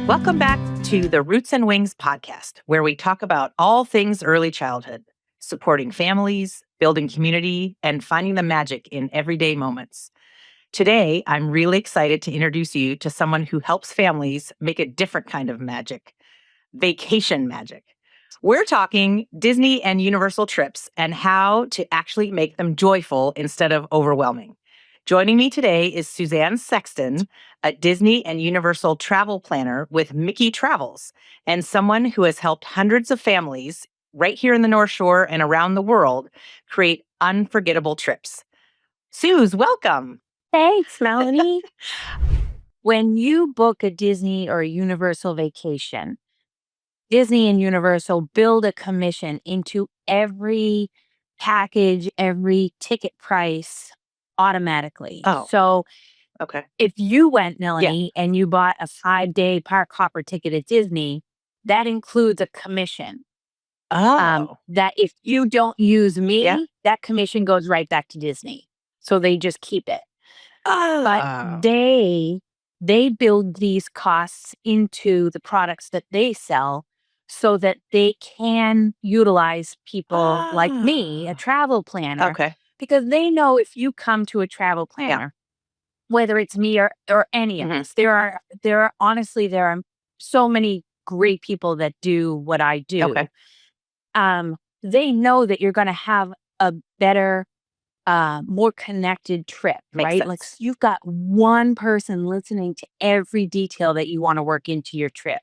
Welcome back to the Roots and Wings podcast, where we talk about all things early childhood, supporting families, building community, and finding the magic in everyday moments. Today, I'm really excited to introduce you to someone who helps families make a different kind of magic, vacation magic. We're talking Disney and Universal trips and how to actually make them joyful instead of overwhelming. Joining me today is Suzanne Sexton, a Disney and Universal travel planner with Mickey Travels, and someone who has helped hundreds of families right here in the North Shore and around the world create unforgettable trips. Suze, welcome. Thanks, Melanie. When you book a Disney or a Universal vacation, Disney and Universal build a commission into every package, every ticket price automatically. Oh. So Okay. if you went, Melanie, and you bought a 5-day park hopper ticket at Disney, that includes a commission. That if you don't use me, that commission goes right back to Disney. So they just keep it. But they build these costs into the products that they sell so that they can utilize people like me, a travel planner. Okay. Because they know if you come to a travel planner, whether it's me or any of us, there are honestly so many great people that do what I do. Okay. They know that you're going to have a better, more connected trip, right? Like you've got one person listening to every detail that you want to work into your trip.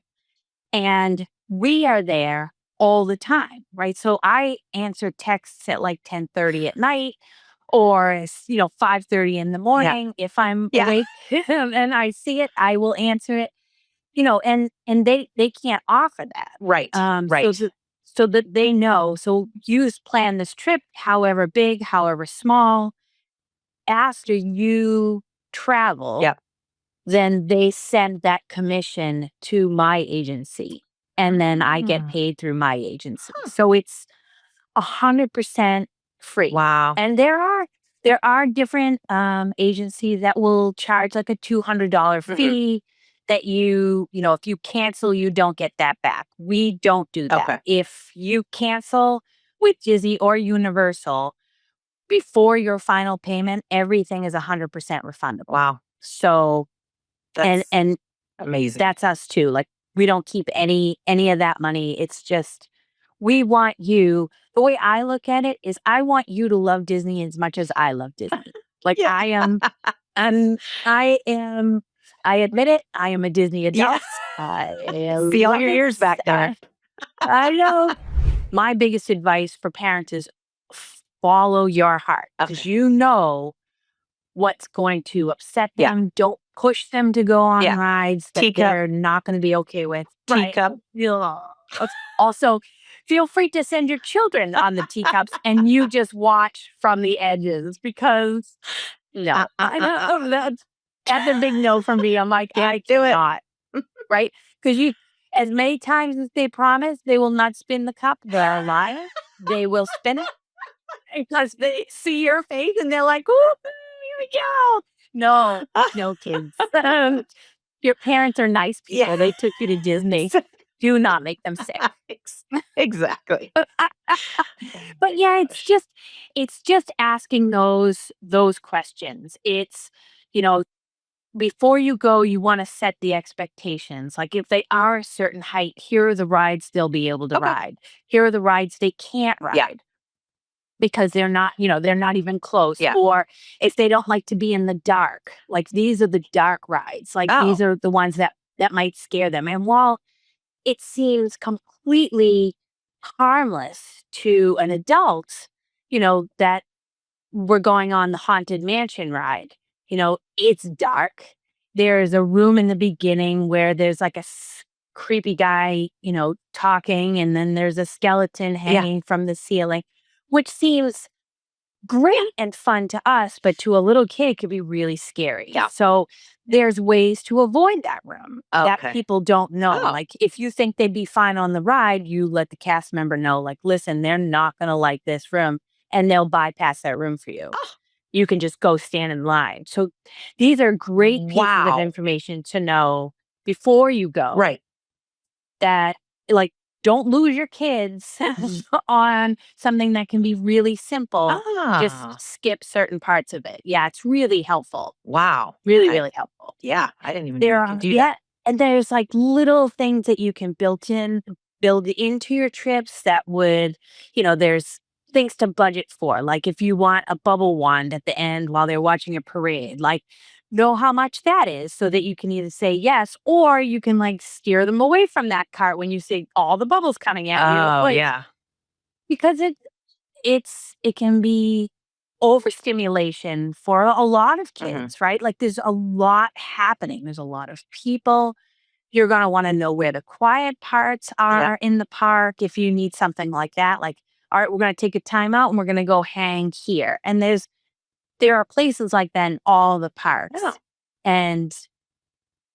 And we are there all the time, right? So I answer texts at like 10:30 at night or, 5:30 in the morning. If I'm awake and I see it, I will answer it, and they can't offer that. Right. Right. So that they know. So you plan this trip, however big, however small. After you travel, then they send that commission to my agency, and then I get paid through my agency. So it's 100% free. Wow. And there are different agencies that will charge like a $200 fee. That if you cancel, you don't get that back. We don't do that. Okay. If you cancel with Disney or Universal, before your final payment, everything is 100% refundable. Wow. So, That's and amazing. that's us too. Like we don't keep any of that money. It's just, we want you, the way I look at it is I want you to love Disney as much as I love Disney. Like I am, I admit it. I am a Disney adult. See all your ears back there. I know. My biggest advice for parents is follow your heart. Because you know what's going to upset them. Don't push them to go on rides that they're not going to be okay with. Teacup. Also, feel free to send your children on the teacups and you just watch from the edges because I don't that's a big no from me. I'm like, I do it. Not. Right? Because as many times as they promise, they will not spin the cup. They're lying. They will spin it because they see your face and they're like, "Oh, here we go." No, kids. Your parents are nice people. They took you to Disney. Do not make them sick. Exactly. But it's just asking those questions. It's, before you go, you want to set the expectations. Like if they are a certain height, here are the rides they'll be able to ride. Here are the rides they can't ride. Because they're not even close. Or if they don't like to be in the dark, like these are the dark rides. Like these are the ones that might scare them. And while it seems completely harmless to an adult, that we're going on the Haunted Mansion ride, it's dark. There's a room in the beginning where there's like a creepy guy, talking, and then there's a skeleton hanging from the ceiling, which seems great and fun to us, but to a little kid it could be really scary. So there's ways to avoid that room that people don't know. Like if you think they'd be fine on the ride, you let the cast member know, like, listen, they're not going to like this room, and they'll bypass that room for you. You can just go stand in line. So these are great pieces of information to know before you go. Right. That, like, don't lose your kids on something that can be really simple. Just Ah, skip certain parts of it. Yeah, it's really helpful. wow. Really, really helpful. Yeah, I didn't even know There you are, could do yeah, that. and there's like little things that you can build into your trips that would, there's things to budget for. Like if you want a bubble wand at the end while they're watching a parade, like know how much that is so that you can either say yes or you can like steer them away from that cart when you see all the bubbles coming at you. Oh, Like yeah. because it can be overstimulation for a lot of Mhm. kids, right? Like there's a lot happening. There's a lot of people. You're going to want to know where the quiet parts Yeah. are in the park if you need something like that. Like, all right, we're going to take a time out and we're going to go hang here. And there are places like that in all the Yeah. parks. And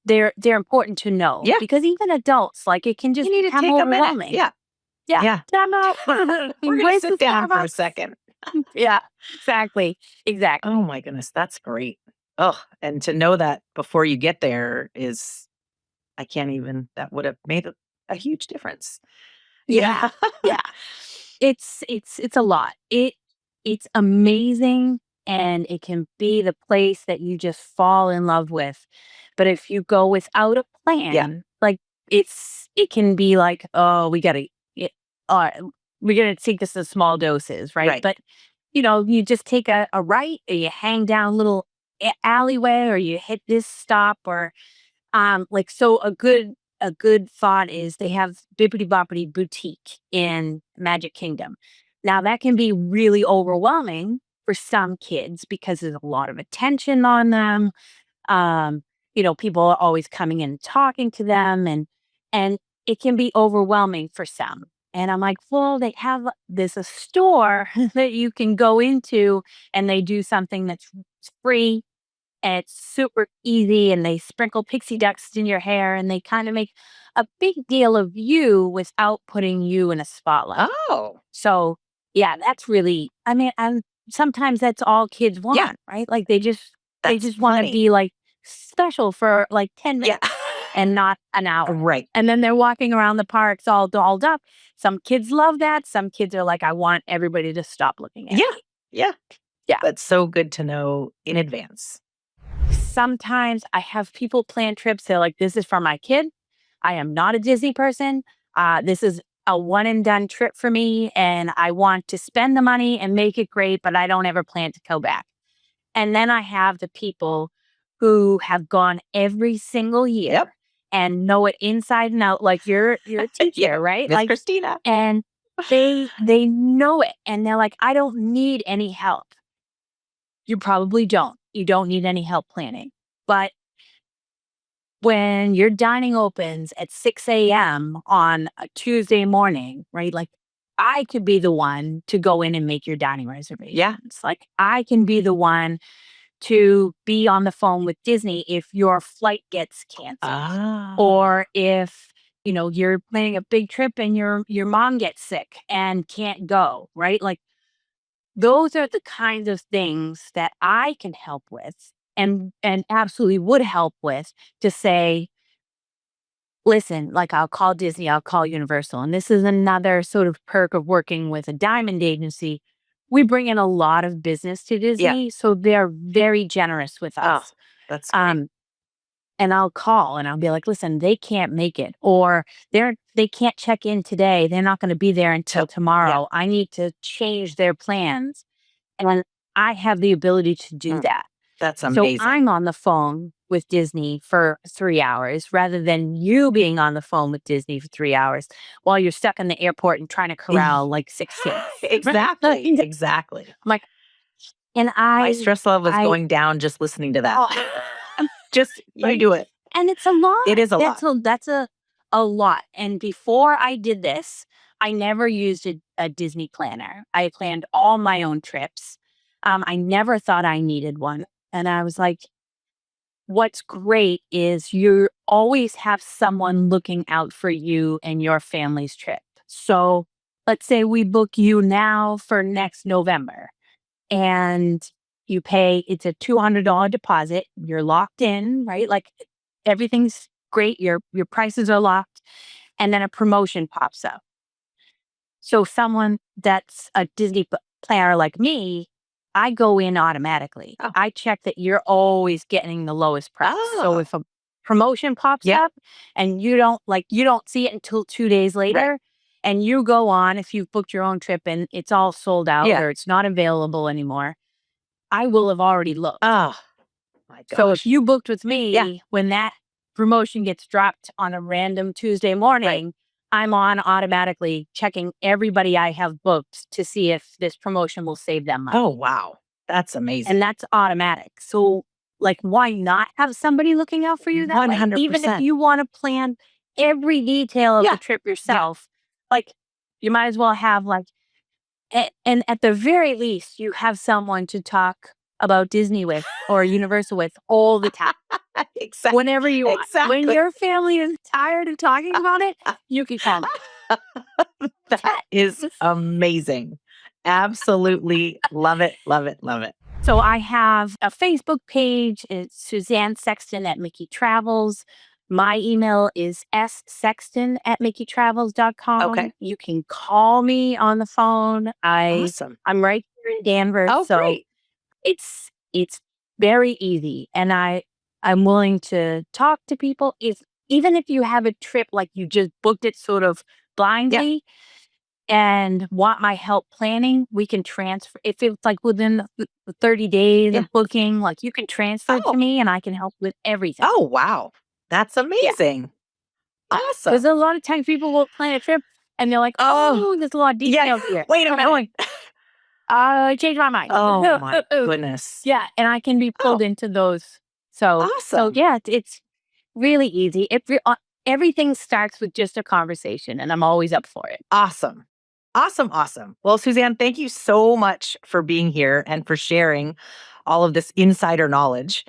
they're important to know Yeah. because even adults, like it can You just need to become take a minute. overwhelming. Yeah. Yeah. Yeah. Time out. We're going to Where's the sit down for a Starbucks? second. Yeah, exactly. Exactly. Oh my goodness, that's great. Oh, and to know that before you get there is I can't even that would have made a huge difference. Yeah. Yeah. Yeah. It's a lot. It's amazing and it can be the place that you just fall in love with. But if you go without a Yeah. plan, like it can be like, oh, uh, we gotta take this in small doses, right? Right. But you just take a right or you hang down a little alleyway or you hit this stop or like so a good thought is they have Bibbidi Boppity Boutique in Magic Kingdom. Now that can be really overwhelming for some kids because there's a lot of attention on them. Um, people are always coming in and talking to them and it can be overwhelming for some. And I'm like, well, there's a store that you can go into and they do something that's free and it's super easy and they sprinkle pixie dust in your hair and they kind of make a big deal of you without putting you in a spotlight. Oh. So, yeah, that's really I mean, and sometimes that's all kids Yeah. want, right? Like they That's just want to plenty. be like special for like 10 Yeah. minutes and not an hour. Right. And then they're walking around the parks all dolled up. Some kids love that. Some kids are like, I want everybody to stop looking at Yeah. me. Yeah. Yeah. That's so good to know in advance. Sometimes I have people plan trips. They're like, this is for my kid. I am not a Disney person. This is a one and done trip for me. And I want to spend the money and make it great, but I don't ever plan to go back. And then I have the people who have gone every single year Yep. and know it inside and out. Like you're a teacher, Yeah. right? Miss Like, Christina. and they know it. And they're like, I don't need any help. You probably don't. You don't need any help planning. But when your dining opens at 6 a.m. on a Tuesday morning, right? Like I could be the one to go in and make your dining reservations. Yeah. Like I can be the one to be on the phone with Disney if your flight gets canceled Ah. or if you're planning a big trip and your mom gets sick and can't go, right? Like those are the kinds of things that I can help with and absolutely would help with to say, listen, like I'll call Disney, I'll call Universal. And this is another sort of perk of working with a diamond agency. We bring in a lot of business to Yeah. Disney, so they're very generous with Oh, us. that's great. And I'll call and I'll be like, listen, they can't make it, or they can't check in today. They're not going to be there until Yeah. tomorrow. I need to change their plans. And I have the ability to do Mm, that. that's So amazing. I'm on the phone with Disney for 3 hours rather than you being on the phone with Disney for 3 hours while you're stuck in the airport and trying to corral like 16. Exactly. Exactly. I'm like, and My stress level is I, going down just listening to that. I'm Just you right. do it. And it's a lot. It is a lot. That's a lot. And before I did this, I never used a Disney planner. I planned all my own trips. I never thought I needed one. And I was like, what's great is you always have someone looking out for you and your family's trip. So let's say we book you now for next November and it's a $200 deposit. You're locked in, right? Like everything's great. Your prices are locked. And then a promotion pops up. So someone that's a Disney planner like me, I go in automatically. Oh. I check that you're always getting the lowest price. So if a promotion pops up and you don't see it until 2 days later, and you go on, if you've booked your own trip and it's all sold out or it's not available anymore, I will have already looked. Oh my gosh. So if you booked with me, when that promotion gets dropped on a random Tuesday morning, I'm on automatically checking everybody I have booked to see if this promotion will save them money. Oh, wow. That's amazing. And that's automatic. So why not have somebody looking out for you that way? 100%. Even if you want to plan every detail of the trip yourself, you might as well have and at the very least, you have someone to talk about Disney with or Universal with all the time. Exactly. Whenever you want. When your family is tired of talking about it, you can call me. That is amazing. Absolutely love it, love it, love it. So I have a Facebook page. It's Suzanne Sexton at Mickey Travels. My email is ssexton@mickeystravels.com. Okay. You can call me on the phone. Awesome. I'm right here in Danvers. Oh, so great. It's very easy. And I'm willing to talk to people. Even if you have a trip, you just booked it sort of blindly and want my help planning, we can transfer. If it's within the 30 days of booking, you can transfer it to me and I can help with everything. Oh, wow. That's amazing. Awesome. Because a lot of times people will plan a trip and they're like, oh, there's a lot of details here. Wait a minute. I changed my mind. Oh, my goodness. Yeah, and I can be pulled into those. So, Awesome. It's really easy. Everything starts with just a conversation, and I'm always up for it. Awesome. Awesome. Awesome. Well, Suzanne, thank you so much for being here and for sharing all of this insider knowledge.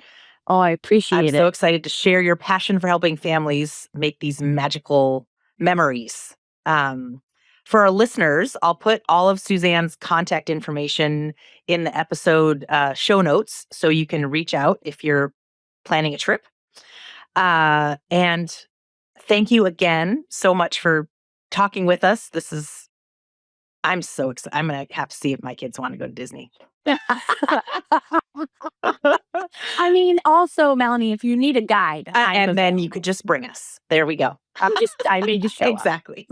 Oh, I appreciate it. I'm so excited to share your passion for helping families make these magical memories. For our listeners, I'll put all of Suzanne's contact information in the episode show notes so you can reach out if you're planning a trip. And thank you again so much for talking with us. I'm so excited. I'm going to have to see if my kids want to go to Disney. I mean, also, Melanie, if you need a guide. And then you could just bring us. There we go. I made you show Exactly.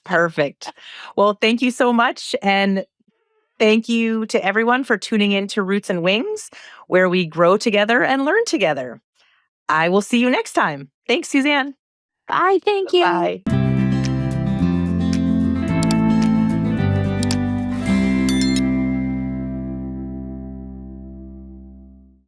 Perfect. Well, thank you so much. And thank you to everyone for tuning in to Roots and Wings, where we grow together and learn together. I will see you next time. Thanks, Suzanne. Bye. Thank you. Bye.